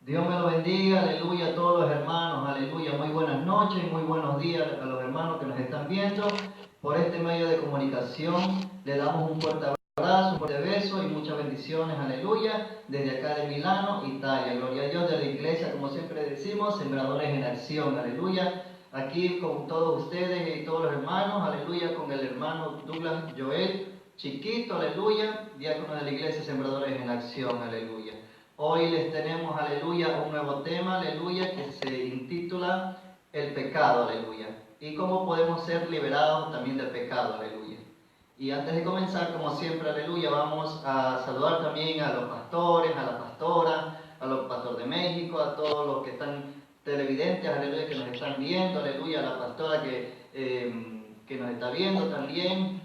Dios me lo bendiga, aleluya, a todos los hermanos, aleluya. Muy buenas noches y muy buenos días a los hermanos que nos están viendo por este medio de comunicación. Le damos un fuerte abrazo, un fuerte beso y muchas bendiciones, aleluya, desde acá de Milano, Italia. Gloria a Dios, de la iglesia, como siempre decimos, Sembradores en Acción, aleluya. Aquí con todos ustedes y todos los hermanos, aleluya, con el hermano Douglas Joel, chiquito, aleluya, diácono de la iglesia Sembradores en Acción, aleluya. Hoy les tenemos, aleluya, un nuevo tema, aleluya, que se intitula El pecado, aleluya. Y cómo podemos ser liberados también del pecado, aleluya. Y antes de comenzar, como siempre, aleluya, vamos a saludar también a los pastores, a las pastoras, a los pastores de México, a todos los que están televidentes, aleluya, que nos están viendo, aleluya, a la pastora que nos está viendo también,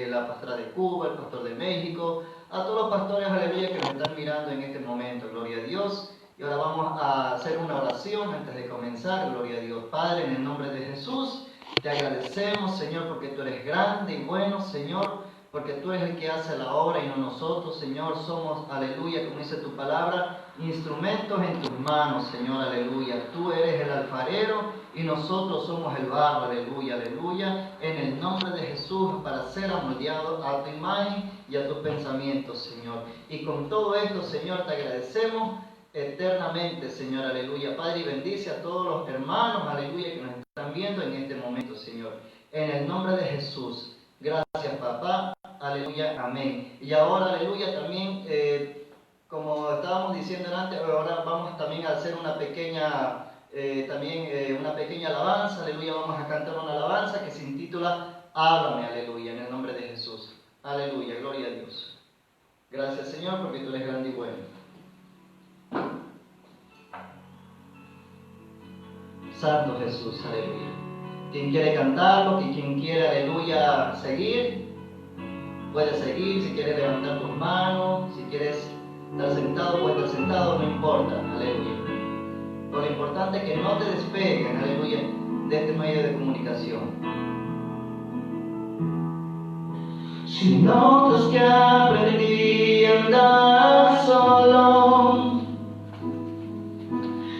la pastora de Cuba, el pastor de México, a todos los pastores, aleluya, que nos están mirando en este momento, gloria a Dios. Y ahora vamos a hacer una oración antes de comenzar, gloria a Dios. Padre, en el nombre de Jesús, te agradecemos, Señor, porque tú eres grande y bueno, Señor, porque tú eres el que hace la obra y no nosotros, Señor. Somos, aleluya, como dice tu palabra, instrumentos en tus manos, Señor, aleluya. Tú eres el alfarero y nosotros somos el barro, aleluya, aleluya, en el nombre de Jesús, para ser amoldeados a tu imagen y a tus pensamientos, Señor. Y con todo esto, Señor, te agradecemos eternamente, Señor, aleluya. Padre, y bendice a todos los hermanos, aleluya, que nos están viendo en este momento, Señor. En el nombre de Jesús. Gracias, papá. Aleluya, amén. Y ahora, aleluya, también, como estábamos diciendo antes, ahora vamos también a hacer una pequeña alabanza, aleluya. Vamos a cantar una alabanza que se intitula Háblame, aleluya, en el nombre de Jesús. Aleluya, gloria a Dios. Gracias, Señor, porque tú eres grande y bueno. Santo Jesús, aleluya. Quien quiere cantarlo, quien quiere, aleluya, seguir, puede seguir. Si quieres levantar tus manos, si quieres estar sentado, puedes estar sentado, no importa, aleluya. Lo importante es que no te despeguen, aleluya, de este medio de comunicación. Si notas que aprendí a andar solo,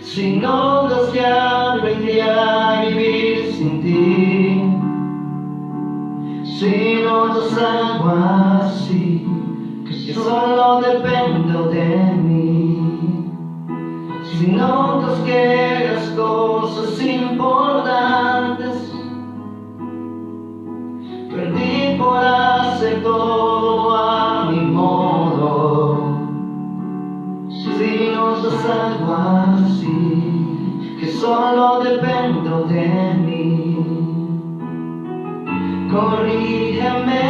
si notas que aprendí a vivir sin ti, si notas algo así, que solo dependo de mí, si notas que las cosas importantes perdí por hacer todo a mi modo, si notas algo así, que solo dependo de mí, corrígeme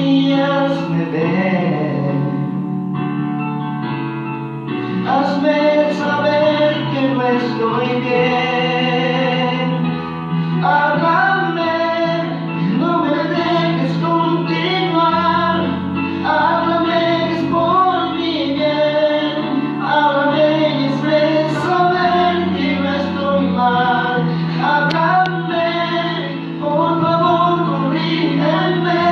y hazme ver, hazme saber que no estoy bien, háblame, no me dejes continuar, háblame que es por mi bien, háblame y hazme saber que no estoy mal, háblame, por favor corrígeme,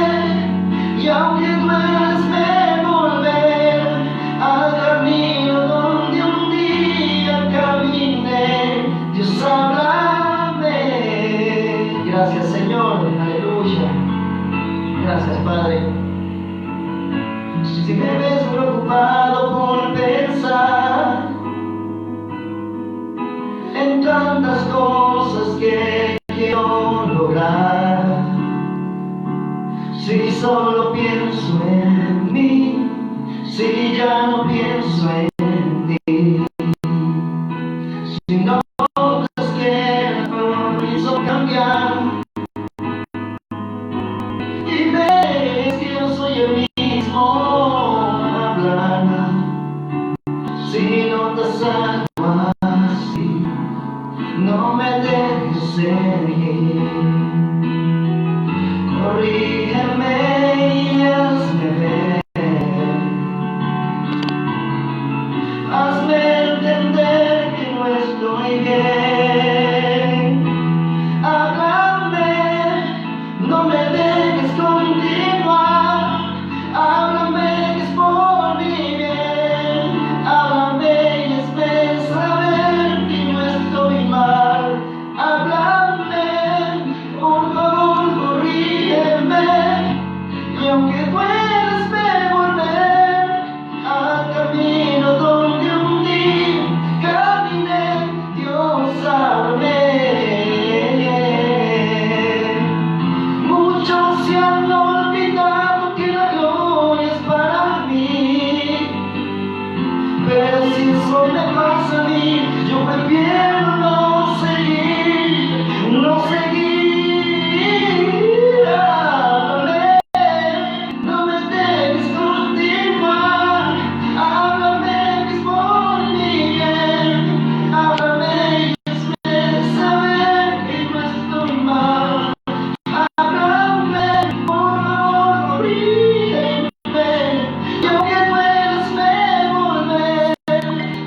y aunque duela hazme volver al camino donde un día caminé. Dios, háblame. Gracias, Señor, aleluya. Gracias, Padre. Si me ves preocupado por pensar en tantas cosas que quiero lograr, si solo pienso en mí, si ya no pienso en ti, si notas que el compromiso cambiar y ves que yo soy el mismo hablar, si notas algo así, no me dejes seguir, corrígeme y hazme ver, hazme entender que no estoy bien, háblame, no me dejes continuar, háblame que es por mi bien, háblame y hazme Pero si eso me pasa a mí, yo prefiero no seguir, no seguir. Háblame, no me dejes continuar. Háblame, que es por mi bien. Háblame, y hazme saber que no estoy mal. Háblame, por favor, corrígeme. Yo que puedas me volver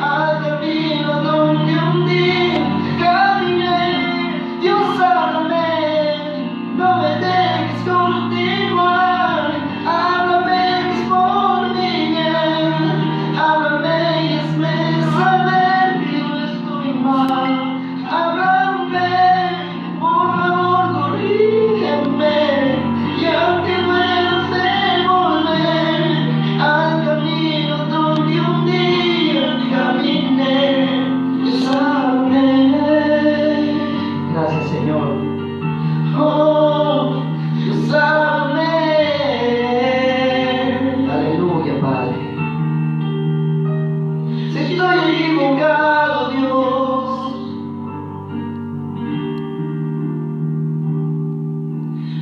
al camino donde un día caminé. Dios, háblame, no me dejes continuar. Háblame, que es por mi bien. Háblame y hazme saber que no estoy mal. Háblame, por favor, corrígeme. Y aunque puedas me volver al camino donde un día caminé. Dios, háblame. Gracias, Señor. Oh, Dios, háblame. Aleluya, Padre. Si estoy equivocado, Dios,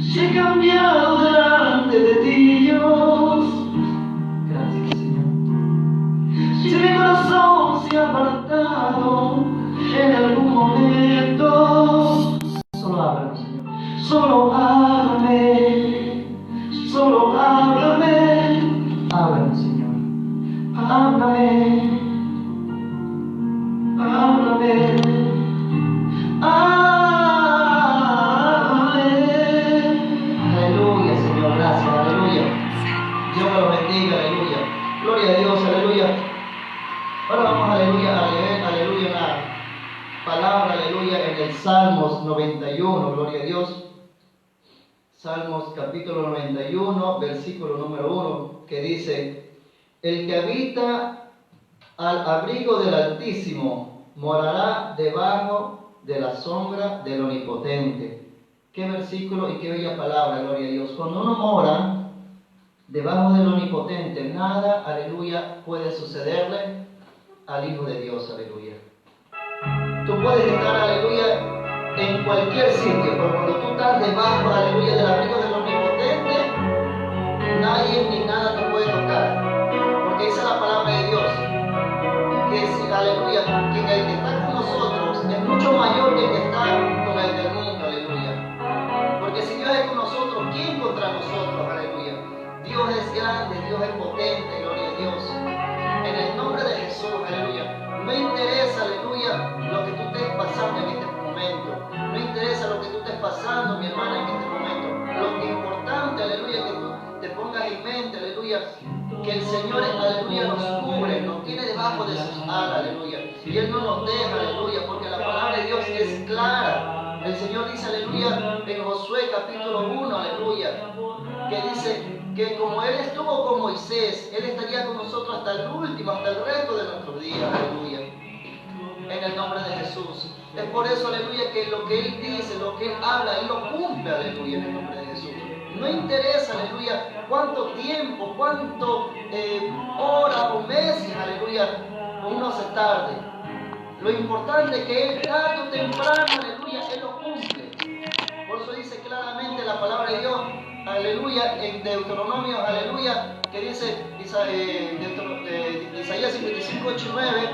si he cambiado delante de ti, Dios. Gracias, Señor. Si mi corazón se ha apartado en algún momento, solo háblame, Señor. Solo háblame, solo háblame. Háblame, Señor. Háblame, háblame. Aleluya, Señor, gracias, aleluya. Dios me lo bendiga, aleluya. Gloria a Dios, aleluya. Ahora vamos, aleluya, a leer, aleluya, una palabra, aleluya, en el Salmos 91, gloria a Dios. Salmos capítulo 91, versículo número 1, que dice: el que habita al abrigo del Altísimo morará debajo de la sombra del Omnipotente. Qué versículo y qué bella palabra, gloria a Dios. Cuando uno mora debajo del Omnipotente, nada, aleluya, puede sucederle al Hijo de Dios, aleluya. Tú puedes estar, aleluya, en cualquier sitio, pero cuando tú estás debajo, aleluya, del abrigo del Omnipotente, nadie ni nada te puede tocar. Porque dice la palabra de Dios, que es, aleluya, que el que está con nosotros es mucho mayor que el que está con el del mundo, aleluya. Porque si Dios es con nosotros, ¿quién contra nosotros, aleluya? Dios es grande, Dios es potente, gloria a Dios. En el nombre de Jesús, aleluya. No interesa, aleluya, lo que tú estés pasando en este momento. No interesa lo que tú estés pasando, mi hermana, en este momento. Lo importante, aleluya, que tú te pongas en mente, aleluya, que el Señor, aleluya, nos cubre, nos tiene debajo de sus alas, aleluya. Y Él no nos deja, aleluya, porque la palabra de Dios es clara. El Señor dice, aleluya, en Josué capítulo 1, aleluya, que dice que como Él estuvo con Moisés, Él estaría con nosotros hasta el último, hasta el resto de nuestros días, aleluya. En el nombre de Jesús. Es por eso, aleluya, que lo que Él dice, lo que Él habla, Él lo cumple, aleluya, en el nombre de Jesús. No interesa, aleluya, cuánto tiempo, cuánto horas o meses, aleluya, uno se tarde. Lo importante es que Él tarde o temprano, aleluya, Él lo cumple. Por eso dice claramente la palabra de Dios, aleluya, en Deuteronomio, aleluya, que dice Isaías 55, 8 y 9,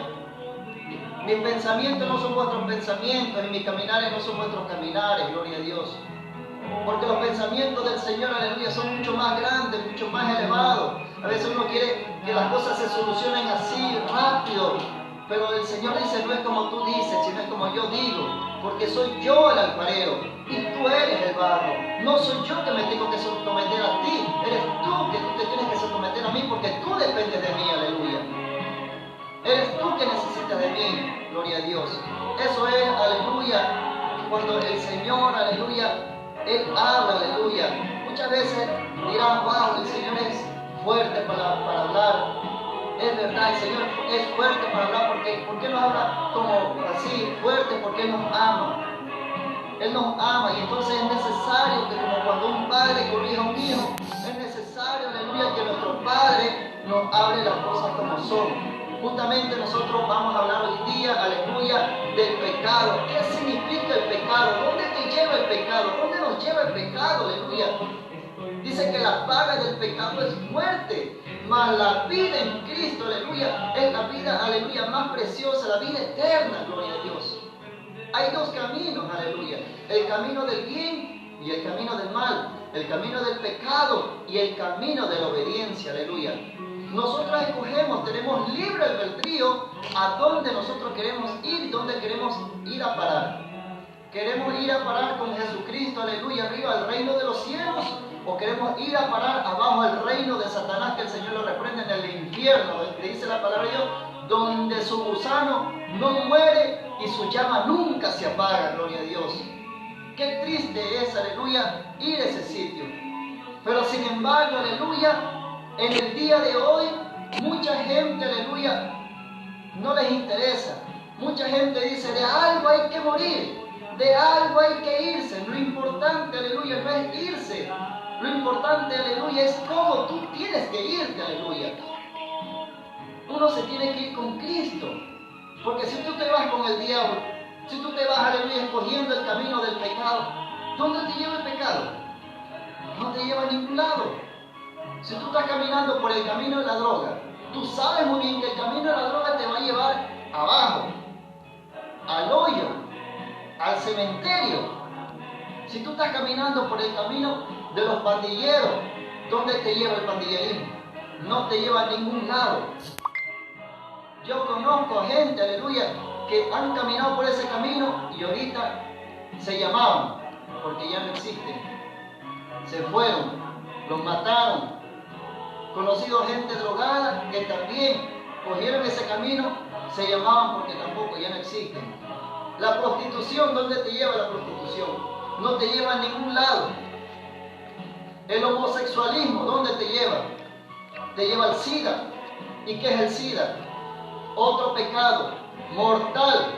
mis pensamientos no son vuestros pensamientos y mis caminares no son vuestros caminares, gloria a Dios. Porque los pensamientos del Señor, aleluya, son mucho más grandes, mucho más elevados. A veces uno quiere que las cosas se solucionen así, rápido. Pero el Señor dice, no es como tú dices, sino es como yo digo. Porque soy yo el alfarero y tú eres el barro. No soy yo que me tengo que someter a ti. Eres tú que tú te tienes que someter a mí porque tú dependes de mí, aleluya. Eres tú que necesitas de mí, gloria a Dios. Eso es, aleluya, cuando el Señor, aleluya, Él habla, aleluya. Muchas veces dirán, wow, el Señor es fuerte para hablar. Es verdad, el Señor es fuerte para hablar. ¿Por qué nos habla como así, fuerte? Porque Él nos ama. Él nos ama y entonces es necesario que como cuando un padre corrige a un hijo, es necesario, aleluya, que nuestro Padre nos hable las cosas como son. Justamente nosotros vamos a hablar hoy día, aleluya, del pecado. ¿Qué significa el pecado? ¿Dónde te lleva el pecado? ¿Dónde nos lleva el pecado? Aleluya. Dice que la paga del pecado es muerte, mas la vida en Cristo, aleluya, es la vida, aleluya, más preciosa, la vida eterna, gloria a Dios. Hay dos caminos, aleluya, el camino del bien y el camino del mal, el camino del pecado y el camino de la obediencia, aleluya. Nosotros escogemos, tenemos libre albedrío a dónde nosotros queremos ir, dónde queremos ir a parar. Queremos ir a parar con Jesucristo, aleluya, arriba al reino de los cielos, o queremos ir a parar abajo al reino de Satanás, que el Señor lo reprende en el infierno, que dice la palabra de Dios, donde su gusano no muere y su llama nunca se apaga, gloria a Dios. Qué triste es, aleluya, ir a ese sitio. Pero sin embargo, aleluya, en el día de hoy, mucha gente, aleluya, no les interesa. Mucha gente dice, de algo hay que morir, de algo hay que irse. Lo importante, aleluya, no es irse. Lo importante, aleluya, es cómo tú tienes que irte, aleluya. Uno se tiene que ir con Cristo. Porque si tú te vas con el diablo, si tú te vas, aleluya, escogiendo el camino del pecado, ¿dónde te lleva el pecado? No te lleva a ningún lado. Si tú estás caminando por el camino de la droga, tú sabes muy bien que el camino de la droga te va a llevar abajo, al hoyo, al cementerio. Si tú estás caminando por el camino de los pandilleros, ¿dónde te lleva el pandillerismo? No te lleva a ningún lado. Yo conozco gente, aleluya, que han caminado por ese camino y ahorita se llamaban, porque ya no existen. Se fueron, los mataron. Conocido gente drogada que también cogieron ese camino, se llamaban porque tampoco ya no existen. La prostitución, ¿dónde te lleva la prostitución? No te lleva a ningún lado. El homosexualismo, ¿dónde te lleva? Te lleva al SIDA. ¿Y qué es el SIDA? Otro pecado mortal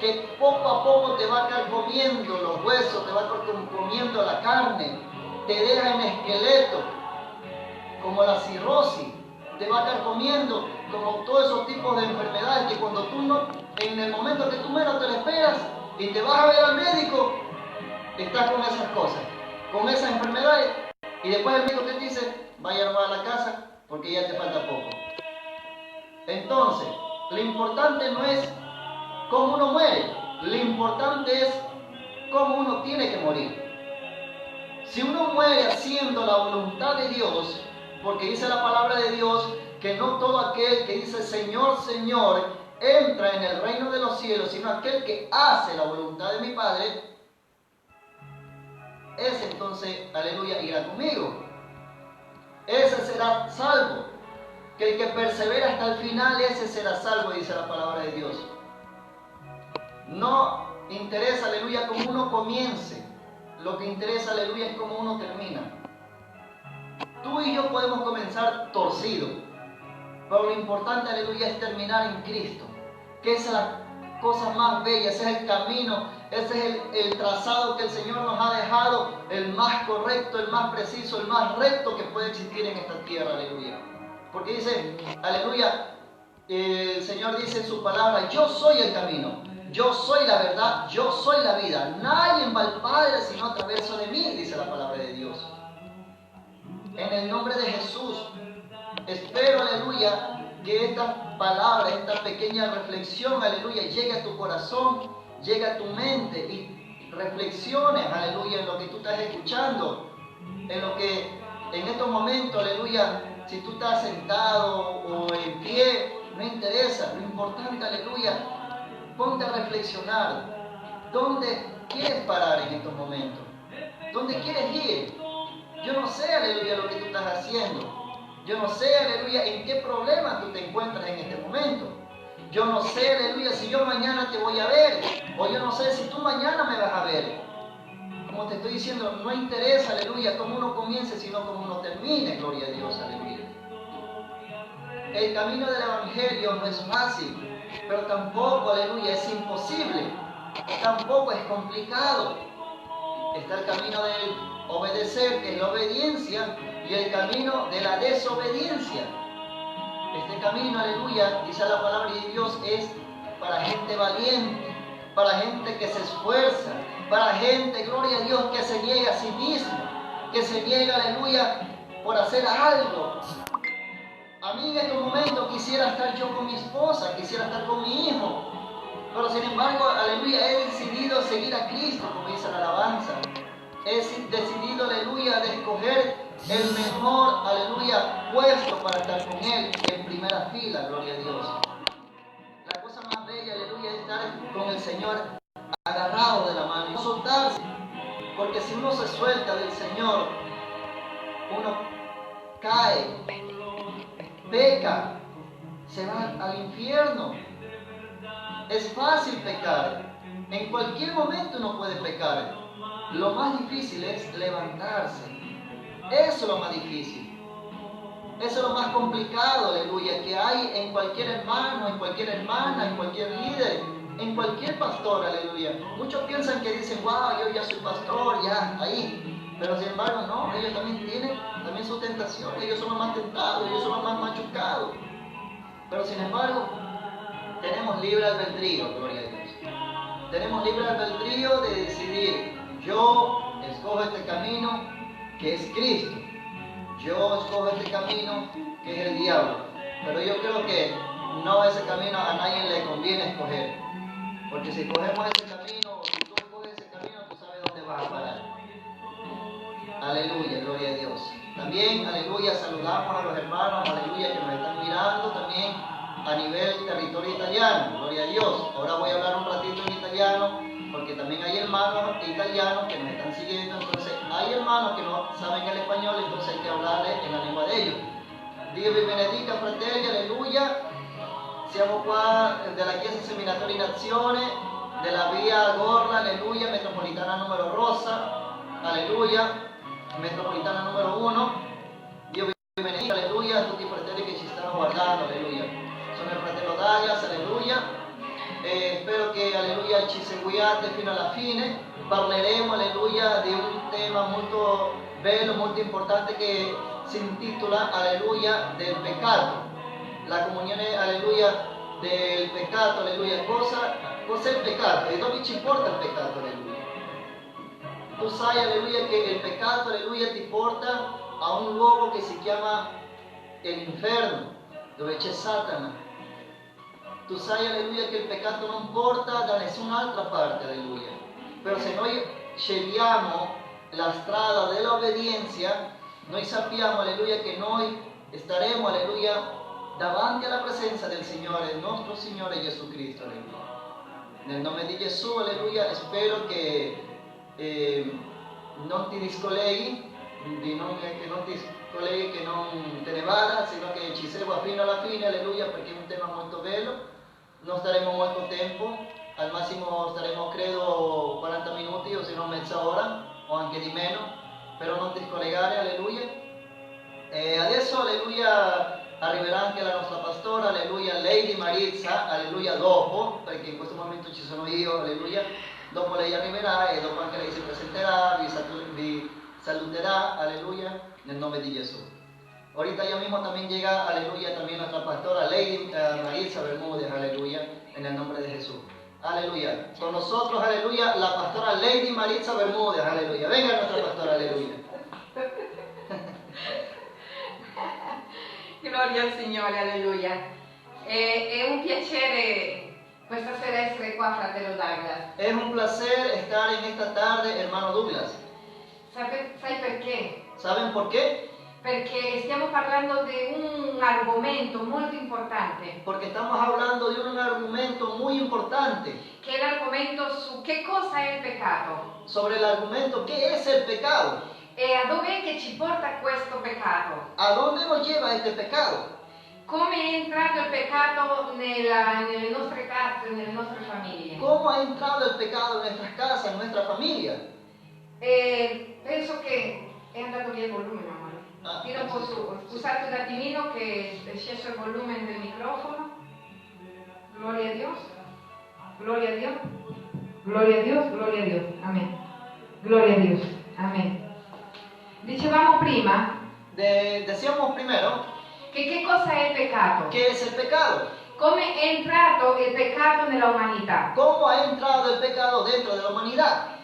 que poco a poco te va carcomiendo los huesos, te va carcomiendo la carne, te deja en esqueleto, como la cirrosis, te va carcomiendo como todos esos tipos de enfermedades que cuando tú no, en el momento que tú menos te lo esperas y te vas a ver al médico, estás con esas cosas, con esas enfermedades, y después el médico te dice, vaya a la casa porque ya te falta poco. Entonces, lo importante no es cómo uno muere, lo importante es cómo uno tiene que morir. Si uno muere haciendo la voluntad de Dios, porque dice la palabra de Dios que no todo aquel que dice Señor, Señor, entra en el reino de los cielos, sino aquel que hace la voluntad de mi Padre, ese entonces, aleluya, irá conmigo. Ese será salvo. Que el que persevera hasta el final, ese será salvo, dice la palabra de Dios. No interesa, aleluya, cómo uno comience. Lo que interesa, aleluya, es cómo uno termina. Tú y yo podemos comenzar torcido, pero lo importante, aleluya, es terminar en Cristo. Que esa es la cosa más bella, ese es el camino, ese es el trazado que el Señor nos ha dejado, el más correcto, el más preciso, el más recto que puede existir en esta tierra, aleluya. Porque dice, aleluya, el Señor dice en su palabra, yo soy el camino, yo soy la verdad, yo soy la vida. Nadie va al Padre sino a través de mí, dice la palabra de Dios. En el nombre de Jesús, espero, aleluya, que esta palabra, esta pequeña reflexión, aleluya, llegue a tu corazón, llegue a tu mente y reflexiones, aleluya, en lo que tú estás escuchando, en lo que en estos momentos, aleluya, si tú estás sentado o en pie, no interesa, lo importante, aleluya, ponte a reflexionar. ¿Dónde quieres parar en estos momentos? ¿Dónde quieres ir? Yo no sé, aleluya, lo que tú estás haciendo. Yo no sé, aleluya, en qué problema tú te encuentras en este momento. Yo no sé, aleluya, si yo mañana te voy a ver. O yo no sé si tú mañana me vas a ver. Como te estoy diciendo, no interesa, aleluya, cómo uno comience, sino cómo uno termine, gloria a Dios, aleluya. El camino del Evangelio no es fácil, pero tampoco, aleluya, es imposible. Tampoco es complicado. Está el camino del obedecer, que es la obediencia, y el camino de la desobediencia. Este camino, aleluya, dice la palabra de Dios, es para gente valiente, para gente que se esfuerza, para gente, gloria a Dios, que se niega a sí mismo, que se niega, aleluya, por hacer algo. A mí en estos momentos quisiera estar yo con mi esposa, quisiera estar con mi hijo, pero sin embargo, aleluya, he decidido seguir a Cristo, como dice la alabanza. He decidido, aleluya, de escoger el mejor, aleluya, puesto para estar con Él en primera fila, gloria a Dios. La cosa más bella, aleluya, es estar con el Señor agarrado de la mano y no soltarse. Porque si uno se suelta del Señor, uno cae, peca, se va al infierno. Es fácil pecar. En cualquier momento uno puede pecar. Lo más difícil es levantarse. Eso es lo más difícil. Eso es lo más complicado, aleluya, que hay en cualquier hermano, en cualquier hermana, en cualquier líder, en cualquier pastor, aleluya. Muchos piensan que dicen, wow, yo ya soy pastor, ya, ahí. Pero sin embargo, no, ellos también tienen su tentación, ellos son los más tentados, ellos son los más machucados. Pero sin embargo, tenemos libre albedrío, gloria a Dios. Tenemos libre albedrío de decidir, yo escojo este camino que es Cristo. Yo escojo este camino que es el diablo. Pero yo creo que no ese camino a nadie le conviene escoger. Porque si cogemos ese camino, o si tú escoges ese camino, tú sabes dónde vas a parar. Aleluya, gloria a Dios. También, aleluya, saludamos a los hermanos, aleluya, que nos están mirando también a nivel territorio italiano. Gloria a Dios. Ahora voy a hablar un ratito en italiano, porque también hay hermanos italianos que nos están siguiendo. Entonces, hay hermanos que no saben el español, entonces hay que hablarles en la lengua de ellos. Dio vi benedica, fratelli, alleluia. Siamo qua della Chiesa Seminatoria in Azione, della via Gorla, alleluia, metropolitana numero rossa, alleluia, metropolitana numero 1. Dio vi benedica, alleluia, a tutti i fratelli che ci stanno guardando, alleluia. Sono il fratello Douglas, alleluia. Spero che, alleluia, ci seguiate fino alla fine. Parleremo, alleluia, di un tema molto bello, molto importante che si intitola, alleluia, del peccato. La comunione, alleluia, del peccato, alleluia. Cos'è il peccato? E dove ci porta il peccato, alleluia? Tu sai, alleluia, che il peccato, alleluia, ti porta a un luogo che si chiama l'inferno, dove c'è Satana. Tu sai, alleluia, che il peccato non porta da nessun'altra parte, alleluia. Però se noi scegliamo la strada dell'obbedienza, noi sappiamo, alleluia, che noi staremo, alleluia, davanti alla presenza del Signore, il nostro Signore Gesù Cristo, alleluia. Nel nome di Gesù, alleluia, spero che non ti discolleghi, che non te ne vada, sino che ci segua fino alla fine, alleluia, perché è un tema molto bello. Non staremo molto tempo, al massimo staremo credo 40 minuti o se no mezz'ora o anche di meno, però non ti scollegare, alleluia. E adesso, alleluia, arriverà anche la nostra pastora, alleluia, Lady Maritza, alleluia, dopo, perché in questo momento ci sono io, alleluia. Dopo lei arriverà e dopo anche lei si presenterà, vi saluterá, aleluya, en el nombre de Jesús. Ahorita ya mismo también llega, aleluya, también nuestra pastora Lady Maritza Bermúdez, aleluya, en el nombre de Jesús. Aleluya. Con nosotros, aleluya, la pastora Lady Maritza Bermúdez, aleluya. Venga nuestra pastora, aleluya. Gloria al Signore, alleluia. È un piacere questa sera essere qua, fratello Douglas. Es un placer estar en esta tarde, hermano Douglas. Sai perché? ¿Saben por qué? Perché stiamo parlando di un argomento molto importante. Porque estamos hablando de un argumento muy importante. Che è l'argomento su che cosa è il peccato. Sobre el argumento, ¿qué es el pecado? E a dov'è che ci porta questo peccato? ¿A dónde nos lleva este pecado? Come è entrato il peccato nelle nostre case, nelle nostre famiglie? ¿Cómo ha entrado el pecado en nuestras casas, en nuestra familia? Penso che è andato via il volume, amore. Tira un po' su. Scusate un attimino che è sceso il volume del microfono. Gloria a Dios. Gloria a Dios. Gloria a Dios. Gloria a Dios. Amén. Gloria a Dios. Amén. Dicevamo prima Decíamos primero che Che cosa è il peccato? ¿Qué es el pecado? Come è entrato il peccato nella umanità? ¿Cómo ha entrado el pecado dentro de la humanidad?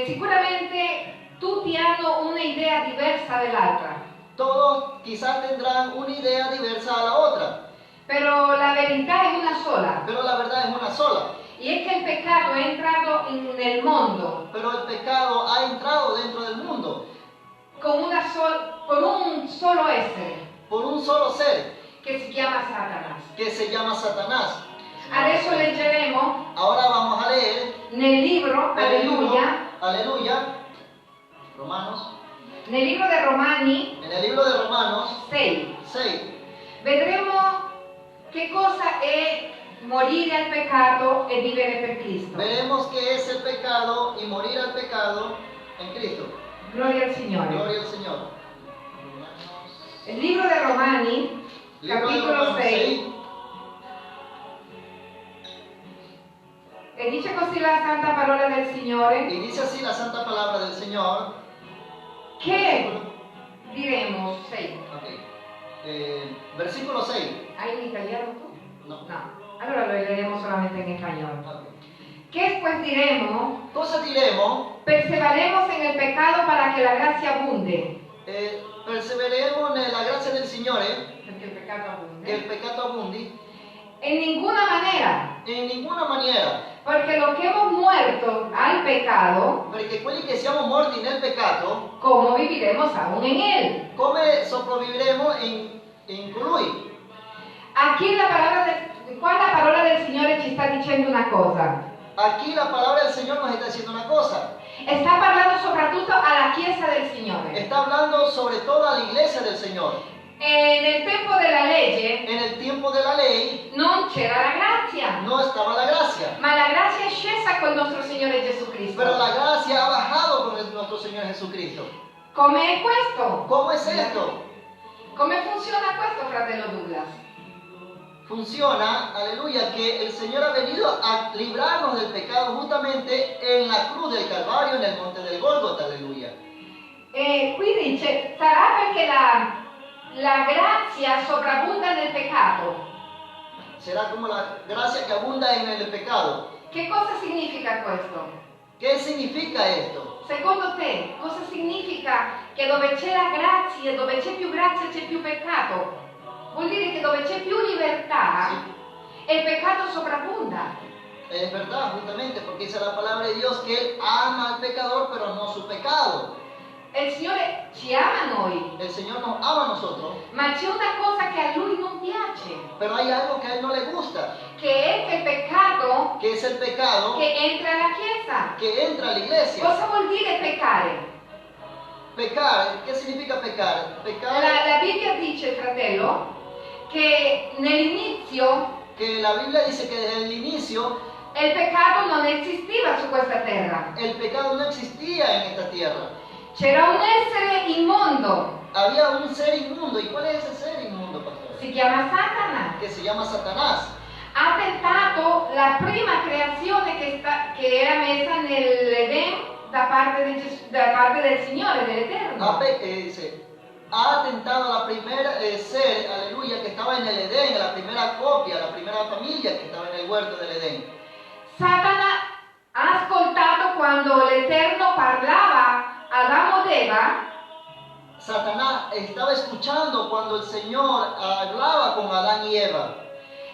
Sicuramente tutti hanno un'idea diversa dell'altra, Todos quizás tendrán una idea diversa a la otra, però la verità è una sola, pero la verdad es una sola. y es que el pecado è entrato nel mondo Pero el pecado ha entrado dentro del mundo con un solo essere, por un solo ser che si chiama Satanás. que se llama Satanás. Adesso leggeremo Ahora vamos a leer nel libro, el libro, alleluia, aleluya, Romanos, nel libro di Romani en el libro de Romanos 6, 6. vedremo che cosa è morire al peccato e vivere per Cristo. Veremos qué es el pecado y morir al pecado en Cristo. Gloria al Signore. Gloria al Señor. Il libro di Romani, Libro de capitolo Romanos 6, e dice così la santa parola del Signore, y dice así la santa palabra del Señor. che diremo 6. Ok. Versículo 6. ¿Hay en italiano tú? No. No. Allora lo leeremo solamente en español. Ok. ¿Qué pues diremos? Cosa diremos? Perseveremos en el pecado para que la gracia abunde. Perseveremos en la gracia del Señor, Porque el pecado que el abunde. pecado abundi. En ninguna manera. In ninguna maniera, Porque lo que hemos muerto al pecado, perché quelli che siamo morti nel peccato, ¿cómo viviremos aún en él? come sopravviveremo in colui? Aquí qua la parola del Signore ci sta dicendo una cosa. Aquí la palabra del Señor nos está diciendo una cosa. Está parlando soprattutto alla Chiesa del Signore. Está hablando sobre todo a la iglesia del Señor. Nel tempo della legge En el tiempo de la ley non c'era la grazia, no estaba la gracia, ma la grazia è scesa con il nostro Signore Gesù Cristo. pero la gracia ha bajado con nuestro Señor Jesucristo. Come è questo? ¿Cómo es esto? Come funziona questo, fratello Douglas? Funciona, aleluya, que el Señor ha venido a librarnos del pecado justamente en la cruz del Calvario, en el monte del Gólgota, aleluya. Qui dice, sarà perché la grazia sopravvunda nel peccato. Será como la gracia que abunda en el pecado. Che cosa significa questo? ¿Qué significa esto? Secondo te, cosa significa che dove c'è la grazia, dove c'è più grazia c'è più peccato? Vuol dire che dove c'è più libertà, il peccato sopravvunda. Es verdad, justamente, porque dice la palabra de Dios que Él ama al pecador, pero no su pecado. Il Signore ci ama noi, El Señor nos ama a nosotros, ma c'è una cosa che a Lui non piace, pero hay algo que a Él no le gusta, che è il peccato que es el pecado che entra alla Chiesa. que entra a la iglesia. Cosa vuol dire peccare? Pecar, ¿qué significa pecar? Pecar, La Bibbia dice, fratello, che nell'inizio que la Biblia dice que desde el inicio il peccato non esisteva su questa terra. el pecado no existía en esta tierra. C'era un essere immondo, Había un ser inmundo. ¿Y cuál es ese ser inmundo, pastor? si chiama Satana. Que se llama Satanás. Ha tentato la prima creazione che era messa nell'Eden da parte del Signore, dell'Eterno. Ha atentado a la primera ser, aleluya, que estaba en el Edén, a la primera copia, a la primera familia que estaba en el huerto del Edén. Satana ha ascoltato quando l'Eterno parlava a Adamo ed Eva. Satanás estaba escuchando cuando el Señor hablaba con Adán y Eva.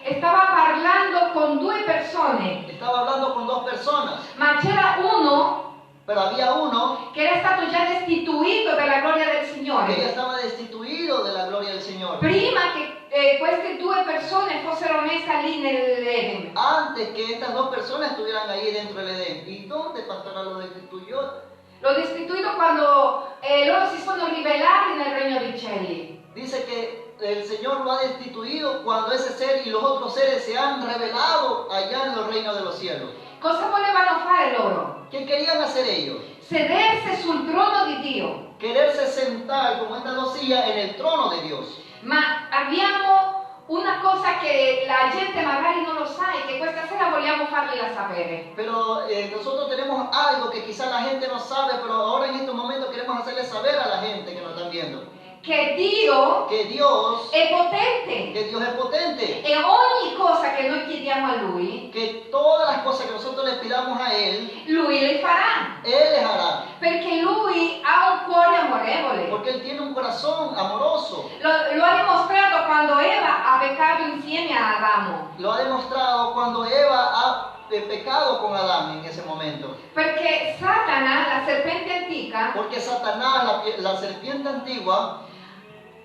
Stava parlando con due persone, Estaba hablando con dos personas, ma c'era uno pero había uno che era stato già destituito della gloria del que ya Signore. estaba destituido de la gloria del Señor. Prima che queste due persone fossero messe lì nell'Eden. Antes que estas dos personas estuvieran ahí dentro del Edén. ¿Y dónde, pastora, lo destituyó? L'ho destituito quando loro si sono rivelati nel regno dei cieli. Dice que el Señor lo ha destituido cuando ese ser y los otros seres se han revelado allá en los reinos de los cielos. Cosa volevano fare loro? ¿Qué querían hacer ellos? Sedersi sul trono di Dio. Quererse sentar como esta dos sillas en el trono de Dios. Ma abbiamo una cosa che la gente magari non lo sa e che questa sera vogliamo fargliela sapere. Pero nosotros tenemos algo que quizás la gente no sabe, pero ahora en estos momentos queremos hacerle saber a la gente que nos están viendo. che Dio que Dios è potente es potente, e ogni cosa che noi chiediamo a Lui, que todas las cosas que nosotros le pidamos a Él, Lui le farà, Él les hará, perché Lui ha un cuore amorevole. porque Él tiene un corazón amoroso. Lo ha dimostrato quando Eva ha peccato insieme a Adamo, Lo ha demostrado cuando Eva ha pecado con Adán en ese momento. perché Satana, la serpente antica, Porque Satanás, la serpiente antigua,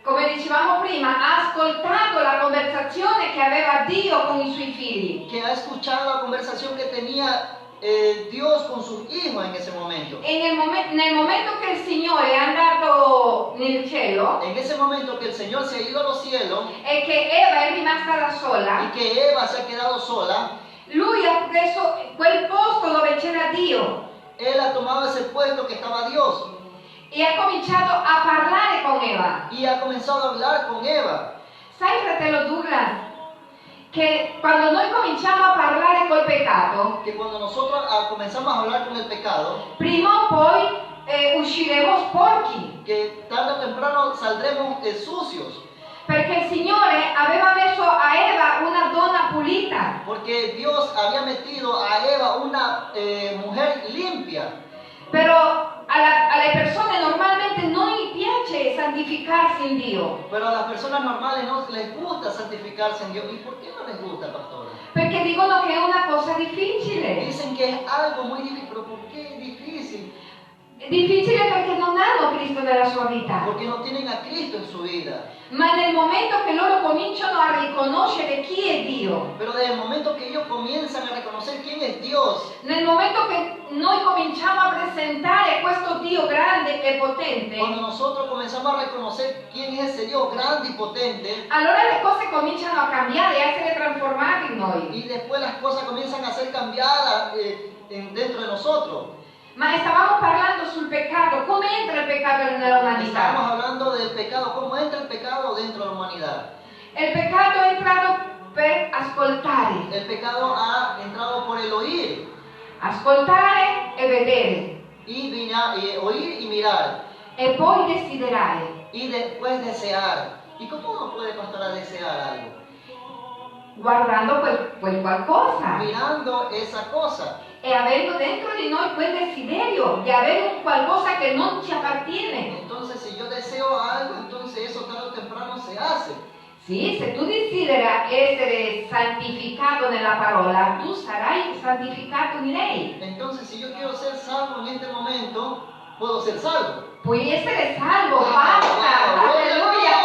come dicevamo prima, ha ascoltato la conversazione che aveva Dio con i suoi figli. que ha escuchado la conversación que tenía Dios con sus hijos en ese momento. E nel momento che il Signore è andato nel cielo En ese momento que el Señor se ha ido a los cielos e che Eva è rimasta da sola, y que Eva se ha quedado sola, lui ha preso quel posto dove c'era Dio Él ha tomado ese puesto que estaba Dios e ha cominciato a parlare con Eva. y ha comenzado a hablar con Eva. Sai, fratello Douglas, che quando noi cominciamo a parlare col peccato, Que cuando nosotros comenzamos a hablar con el pecado, prima o poi usciremo sporchi, que tarde o temprano saldremos sucios. perché il Signore aveva messo a Eva una donna pulita, Porque Dios había metido a Eva una mujer limpia. però alle persone normalmente non gli piace santificarsi in Dio, Pero a las personas normales no les gusta santificarse en Dios. ¿Y por qué no les gusta, pastora? perché dicono che è una cosa difficile. Dicen que es algo muy difícil. ¿Pero por qué es difícil? È difficile perché non hanno Cristo nella sua vita. Porque no tienen a Cristo en su vida. Ma nel momento che loro cominciano a riconoscere chi è Dio, Pero desde el momento que ellos comienzan a reconocer quién es Dios, nel momento che noi cominciamo a presentare questo Dio grande e potente, cuando nosotros comenzamos a reconocer quién es ese Dios grande y potente, allora le cose cominciano a cambiare e a essere trasformate in noi. y después las cosas comienzan a ser cambiadas dentro de nosotros. Ma stavamo parlando sul peccato, come entra il peccato nella Estamos umanità? hablando del pecado, cómo entra el pecado dentro de la humanidad. Il peccato è entrato per ascoltare, El pecado ha entrado por el oír, ascoltare e vedere, oír y mirar, e poi desiderare. y después desear. ¿Y cómo uno puede, pastora, desear algo? Guardando quel qualcosa Mirando esa cosa e avendo dentro di noi quel desiderio di avere un qualcosa che non ci appartiene. Entonces, si yo deseo algo, entonces eso tarde o temprano se hace. Sì, se tu desideri essere santificato nella parola, tu sarai santificato in lei. Entonces, si yo quiero ser salvo en este momento, puedo ser salvo. Puoi essere salvo, basta, alleluia.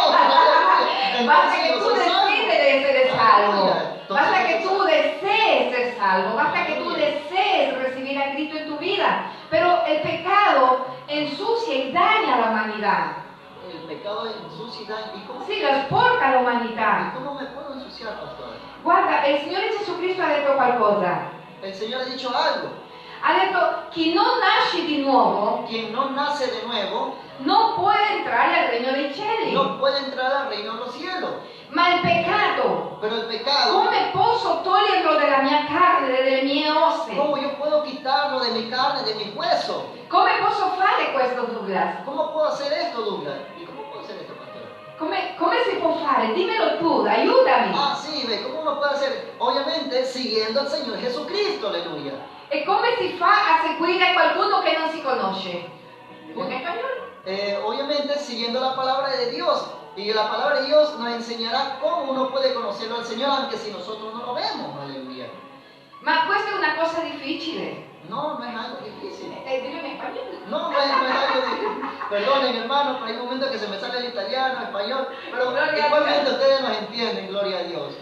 Basta che tu desideri essere salvo, basta que tú desees ser salvo, basta que tú desees recibir a Cristo en tu vida. Pero el pecado ensucia y daña a la humanidad. El pecado ensucia y cómo, Sí, lo sporca la humanità. ¿cómo me puedo ensuciar, pastor? Guarda, il Signore Gesù Cristo ha detto qualcosa. El Señor ha dicho algo. Ha detto, chi non nasce di nuovo Quien no nace de nuevo non può entrare al regno dei cieli. no puede entrar al reino de los cielos. Ma il peccato, Pero el pecado, come posso toglierlo dalla mia carne, delle mie ossa? ¿cómo yo puedo quitarlo de mi carne, de mi hueso? Come posso fare questo, Douglas? ¿Cómo puedo hacer esto, Douglas? ¿Y cómo puedo hacer esto, pastor? Come si può fare? Dimmelo tu, aiutami. Ah, sí, ve, ¿cómo uno puede hacer? Obviamente siguiendo al Señor Jesucristo, aleluya. E come si fa a seguire qualcuno che non si conosce? In spagnolo? Obviamente siguiendo la palabra de Dios. Y la palabra de Dios nos enseñará cómo uno puede conocerlo al Señor, aunque si nosotros no lo vemos, aleluya. Ma questa è una cosa difficile. No, no es algo difícil. Dillo in spagnolo. No, no es algo difícil. Perdonen, hermano, pero hay momentos que se me sale el italiano, el español, pero Gloria a igualmente Dios. ustedes nos entienden, gloria a Dios.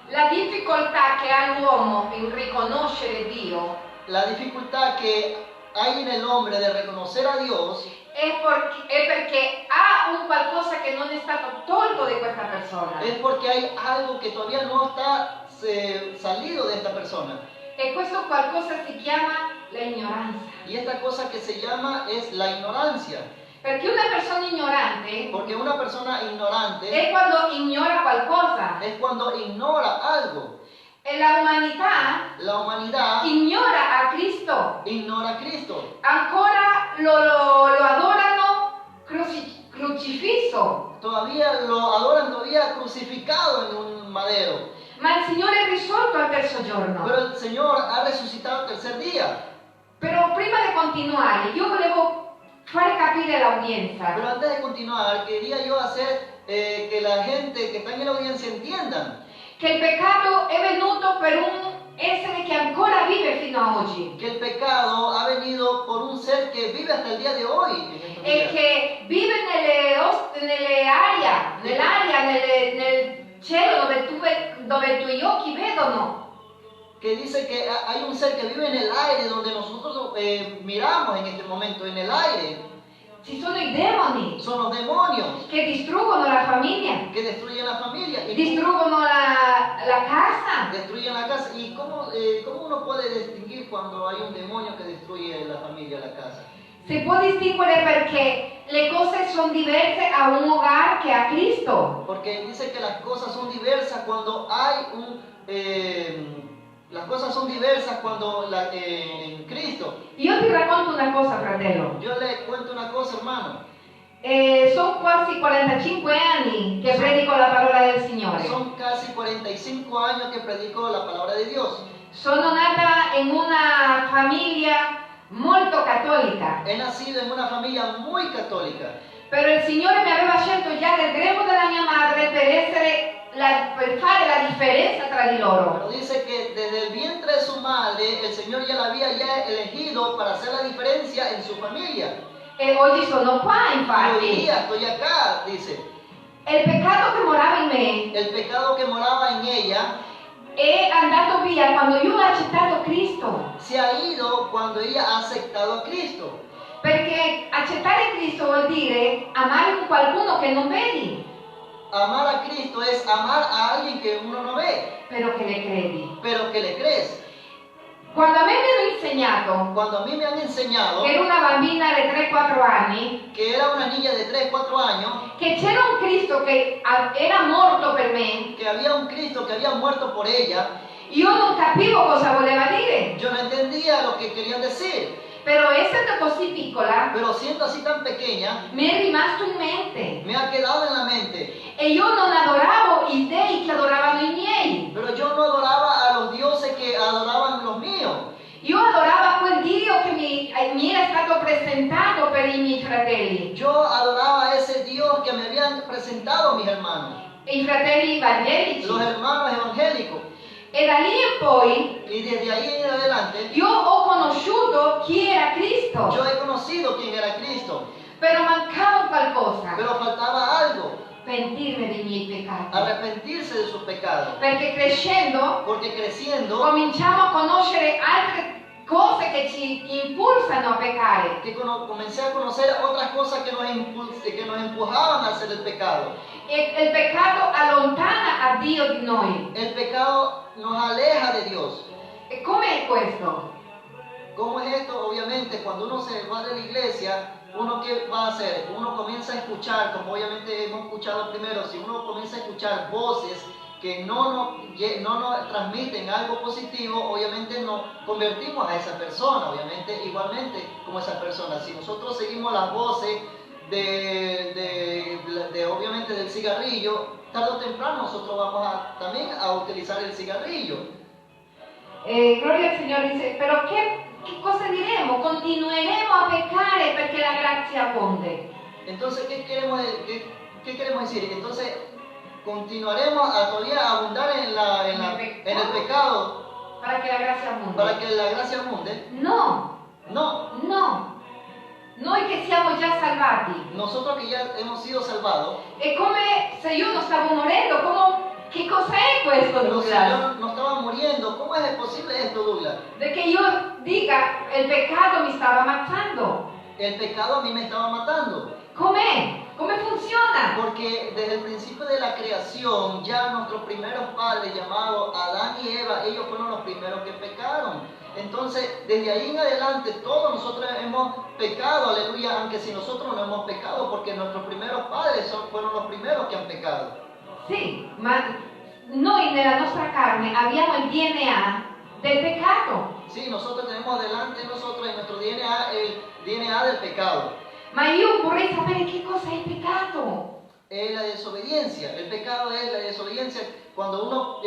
La difficoltà che ha l'uomo in riconoscere Dio La dificultad que hay en el hombre de reconocer a Dios è perché ha un qualcosa che non è stato tolto di questa persona. es porque hay algo que todavía no está salido de esta persona. E questo qualcosa si chiama la ignoranza. Y esta cosa que se llama es la ignorancia. Perché una persona ignorante Porque una persona ignorante è quando ignora qualcosa. es cuando ignora algo. E la umanità La humanidad ignora a Cristo. ignora a Cristo. Ancora lo adorano crocifisso, Todavía lo adoran todavía crucificado en un madero. ma il Signore è risorto al terzo giorno. Pero el Señor ha resucitado el tercer día. Però prima di continuare, io volevo fare capire all'udienza Pero antes de continuar, quería yo hacer que la gente que está en la audiencia entiendan che il peccato è venuto per un essere che ancora vive fino a oggi que el pecado ha venido por un ser que vive hasta el día de hoy. En estos e días. che vive nel cielo dove i tuoi occhi vedono. Que dice que hay un ser que vive en el aire donde nosotros miramos en este momento, en el aire. Ci sono i demoni Son los demonios che distruggono la famiglia, que destruyen la familia y distruggono la casa. destruyen la casa. ¿Y cómo uno puede distinguir cuando hay un demonio que destruye la familia, la casa? Si può distinguere perché le cose sono diverse a un hogar che a Cristo. Porque dice que las cosas son diversas cuando hay las cosas son diversas cuando en Cristo. Io ti racconto una cosa, fratello. Yo le cuento una cosa, hermano. Sono quasi 45 anni che predico la parola del Signore. Son casi 45 años que predico la palabra de Dios. Sono nata in una famiglia molto cattolica, He nacido en una familia muy católica. però il Signore mi aveva scelto già nel grembo della mia madre per fare la differenza tra di loro. Pero dice que desde el vientre de su madre, el Señor ya la había elegido para hacer la diferencia en su familia. E oggi sono qua, Hoy infatti. día estoy acá, dice. Il peccato che morava in me El pecado que moraba en ella è andato via quando io ho accettato Cristo. se ha ido cuando ella ha aceptado a Cristo. Perché accettare Cristo vuol dire amare qualcuno che non vedi, Amar a Cristo es amar a alguien que uno no ve, però che le credi. pero que le crees. Quando a me mi hanno insegnato Cuando a mí me han enseñado che ero una bambina di 3-4 anni, que era una niña de 3, 4 años, che c'era un Cristo che era morto per me, que había un Cristo que había muerto por ella, io non capivo cosa voleva dire. yo no entendía lo que querían decir. Però essendo così piccola, Pero siendo así tan pequeña, mi è rimasto in mente. me ha quedado en la mente. E io non adoravo i dei che adoravano i miei. Pero yo no adoraba a los dioses que adoraban los míos. Io adoravo quel Dio che mi era stato presentato per i miei fratelli. Yo adoraba a ese Dios que me habían presentado mis hermanos, I fratelli evangelici. los hermanos evangélicos. E da lì in poi Y desde ahí en adelante, io ho conosciuto chi era Cristo, yo he conocido quién era Cristo. però mancava qualcosa, Pero faltaba algo, pentirmi dei miei peccati. arrepentirse de sus pecados. Perché crescendo Porque creciendo, cominciamo a conoscere altre cose che ci impulsano a peccare. que comencé a conocer otras cosas que nos empujaban a hacer el pecado. E il peccato allontana a Dio di noi. El pecado nos aleja de Dios. E com'è questo? ¿Cómo es esto? Obviamente, cuando uno se va de la iglesia, ¿uno qué va a hacer? Uno comienza a escuchar, como obviamente hemos escuchado primero, si uno comienza a escuchar voces que no nos transmiten algo positivo, obviamente nos convertimos a esa persona, obviamente, igualmente como esa persona. Si nosotros seguimos las voces obviamente del cigarrillo, tarde o temprano nosotros vamos también a utilizar el cigarrillo. Gloria al Signore dice, però che cosa diremo? Continueremo a peccare perché la grazia abbonde. Entonces, ¿qué queremos decir? Entonces, continuaremos a todavía abundar en el pecado Para che la grazia abbonde. para que la gracia abunde. No, No, no. Noi che siamo già salvati. nosotros que ya hemos sido salvados, È come se io non stavo morendo, che cos'è questo, pero si Douglas? yo no estaba muriendo, ¿cómo es posible esto, Douglas? De che io dica, il peccato mi stava ammazzando. El pecado a mí me estaba matando. Com'è? Come funziona? Porque desde el principio de la creación, ya nuestros primeros padres, llamados Adán y Eva, ellos fueron los primeros que pecaron. Entonces, desde ahí en adelante, todos nosotros hemos pecado, aleluya, aunque si nosotros no hemos pecado, porque nuestros primeros padres fueron los primeros que han pecado. Sì, ma noi nella nostra carne abbiamo il DNA del peccato. Sí, nosotros tenemos delante de nosotros en nuestro DNA el DNA del pecado. Ma io vorrei sapere che cosa è il peccato. Es la desobediencia. El pecado es la desobediencia. Cuando uno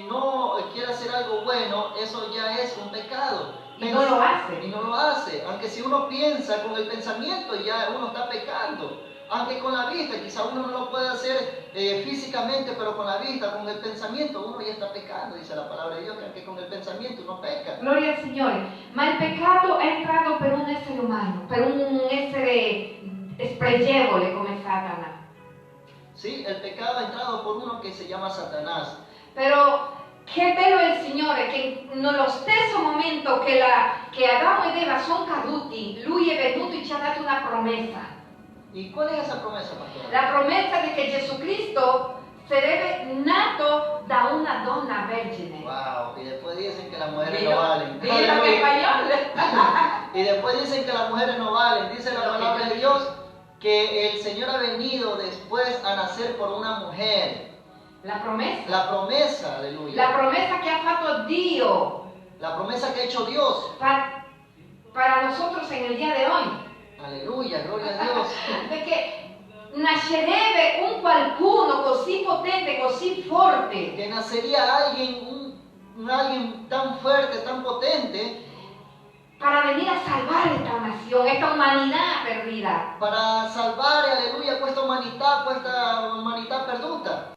no quiere hacer algo bueno, eso ya es un pecado. Y no lo hace. Y no lo hace. Aunque si uno piensa con el pensamiento, ya uno está pecando. Aunque con la vista, quizá uno no lo puede hacer físicamente, pero con la vista, con el pensamiento, uno ya está pecando, dice la palabra de Dios, que anche con el pensamiento uno peca. Gloria al Signore. Ma il peccato è entrato per un essere umano, per un essere spregevole come Satana. Sí, el pecado ha entrado por uno que se llama Satanás. Però che bello è il Signore che nello stesso momento che Adamo ed Eva sono caduti, Lui è venuto e ci ha dato una promessa. ¿Y cuál es esa promesa, pastor? La promessa di che Gesù Cristo sarebbe nato da una donna vergine. Wow, y después dicen que las mujeres Dilo, no valen. dilo en español. Y después dicen que las mujeres no valen. Dice la palabra de Dios que el Señor ha venido después a nacer por una mujer. La promessa. La promesa, aleluya. La promessa che ha fatto Dio La promesa que ha hecho Dios. para nosotros en el día de hoy. Aleluya, gloria a Dios. Perché nascerebbe un qualcuno così potente, così forte, Que nacería alguien, alguien tan fuerte, tan potente, para venir a salvar esta nación, esta humanidad perdida. para salvar, aleluya, questa umanità perduta.